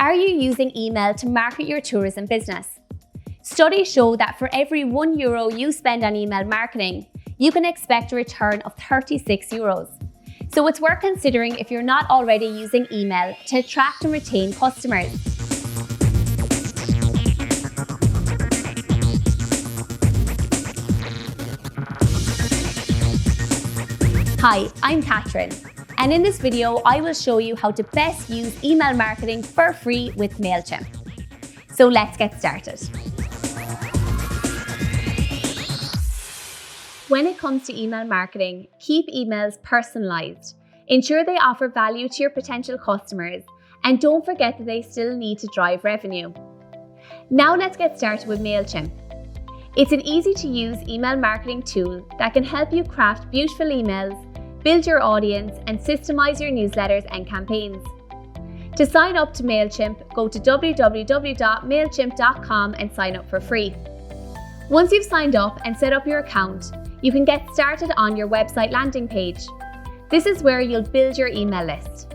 Are you using email to market your tourism business? Studies show that for every €1 you spend on email marketing, you can expect a return of €36. So it's worth considering if you're not already using email to attract and retain customers. Hi, I'm Catherine, and in this video I will show you how to best use email marketing for free with Mailchimp. So let's get started. When it comes to email marketing, keep emails personalized. Ensure they offer value to your potential customers, and don't forget that they still need to drive revenue. Now let's get started with Mailchimp. It's an easy-to-use email marketing tool that can help you craft beautiful emails, build your audience, and systemize your newsletters and campaigns. To sign up to Mailchimp, go to www.mailchimp.com and sign up for free. Once you've signed up and set up your account, you can get started on your website landing page. This is where you'll build your email list.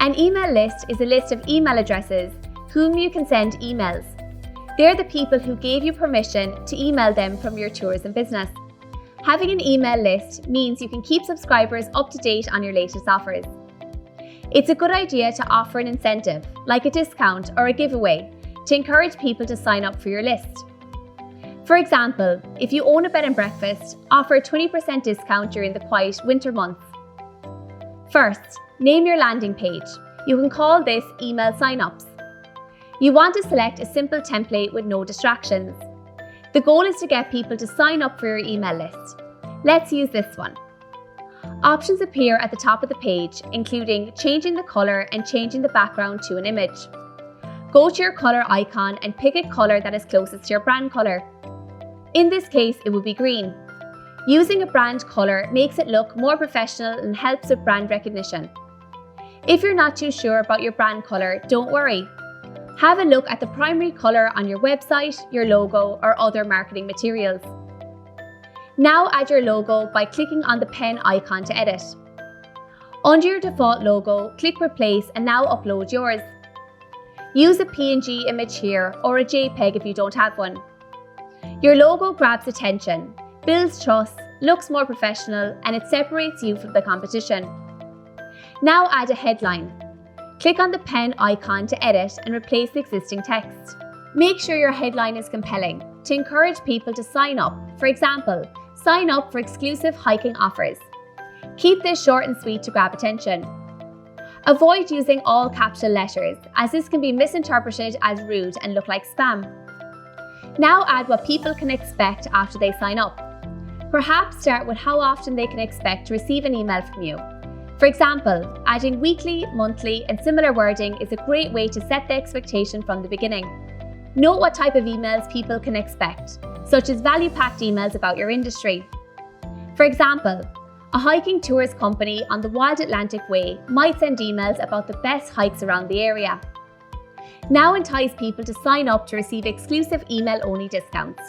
An email list is a list of email addresses whom you can send emails. They're the people who gave you permission to email them from your tourism business. Having an email list means you can keep subscribers up to date on your latest offers. It's a good idea to offer an incentive, like a discount or a giveaway, to encourage people to sign up for your list. For example, if you own a bed and breakfast, offer a 20% discount during the quiet winter months. First, name your landing page. You can call this email sign-ups. You want to select a simple template with no distractions. The goal is to get people to sign up for your email list. Let's use this one. Options appear at the top of the page, including changing the color and changing the background to an image. Go to your color icon and pick a color that is closest to your brand color. In this case, it will be green. Using a brand color makes it look more professional and helps with brand recognition. If you're not too sure about your brand color, don't worry. Have a look at the primary color on your website, your logo, or other marketing materials. Now add your logo by clicking on the pen icon to edit. Under your default logo, click Replace and now upload yours. Use a PNG image here or a JPEG if you don't have one. Your logo grabs attention, builds trust, looks more professional, and it separates you from the competition. Now add a headline. Click on the pen icon to edit and replace the existing text. Make sure your headline is compelling to encourage people to sign up. For example, sign up for exclusive hiking offers. Keep this short and sweet to grab attention. Avoid using all capital letters, as this can be misinterpreted as rude and look like spam. Now add what people can expect after they sign up. Perhaps start with how often they can expect to receive an email from you. For example, adding weekly, monthly, and similar wording is a great way to set the expectation from the beginning. Note what type of emails people can expect, such as value-packed emails about your industry. For example, a hiking tours company on the Wild Atlantic Way might send emails about the best hikes around the area. Now entice people to sign up to receive exclusive email-only discounts.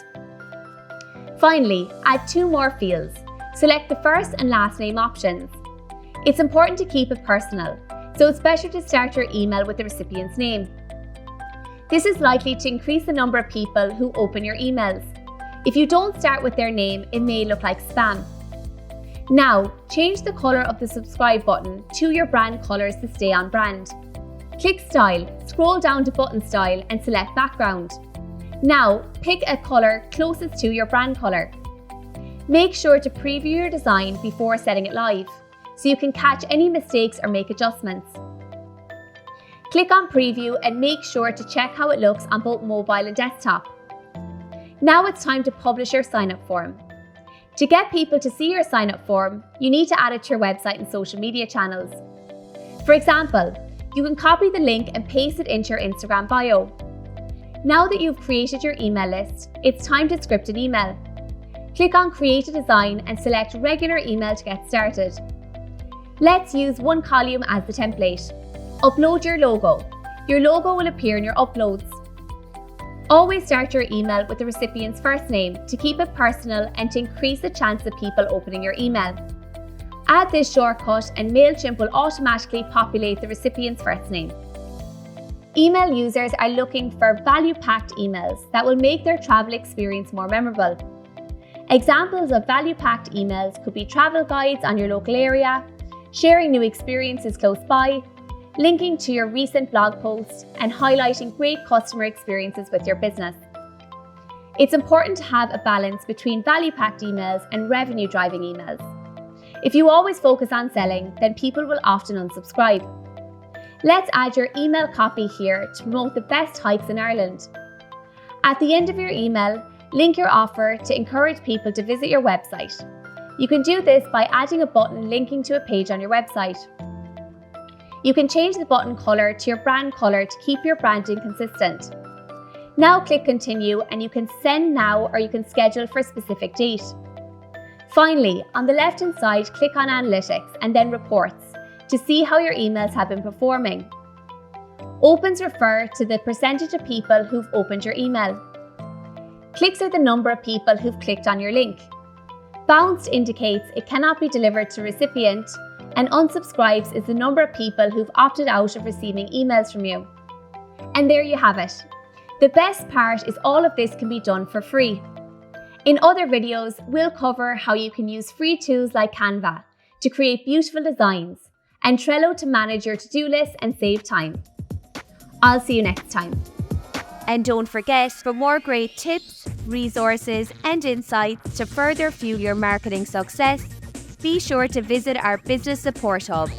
Finally, add 2 more fields. Select the first and last name options. It's important to keep it personal, so it's better to start your email with the recipient's name. This is likely to increase the number of people who open your emails. If you don't start with their name, it may look like spam. Now, change the color of the subscribe button to your brand colors to stay on brand. Click Style, scroll down to Button Style and select Background. Now, pick a color closest to your brand color. Make sure to preview your design before setting it live, so you can catch any mistakes or make adjustments. Click on Preview and make sure to check how it looks on both mobile and desktop. Now it's time to publish your sign-up form. To get people to see your sign-up form, you need to add it to your website and social media channels. For example, you can copy the link and paste it into your Instagram bio. Now that you've created your email list, it's time to script an email. Click on Create a Design and select Regular Email to get started. Let's use one column as the template. Upload your logo. Your logo will appear in your uploads. Always start your email with the recipient's first name to keep it personal and to increase the chance of people opening your email. Add this shortcut and Mailchimp will automatically populate the recipient's first name. Email users are looking for value-packed emails that will make their travel experience more memorable. Examples of value-packed emails could be travel guides on your local area, sharing new experiences close by, linking to your recent blog post, and highlighting great customer experiences with your business. It's important to have a balance between value-packed emails and revenue-driving emails. If you always focus on selling, then people will often unsubscribe. Let's add your email copy here to promote the best hikes in Ireland. At the end of your email, link your offer to encourage people to visit your website. You can do this by adding a button linking to a page on your website. You can change the button colour to your brand colour to keep your branding consistent. Now click continue and you can send now or you can schedule for a specific date. Finally, on the left hand side, click on analytics and then reports to see how your emails have been performing. Opens refer to the percentage of people who've opened your email. Clicks are the number of people who've clicked on your link. Bounced indicates it cannot be delivered to recipient, and unsubscribes is the number of people who've opted out of receiving emails from you. And there you have it. The best part is all of this can be done for free. In other videos, we'll cover how you can use free tools like Canva to create beautiful designs, and Trello to manage your to-do list and save time. I'll see you next time. And don't forget, for more great tips, resources and insights to further fuel your marketing success, be sure to visit our Business Support Hub.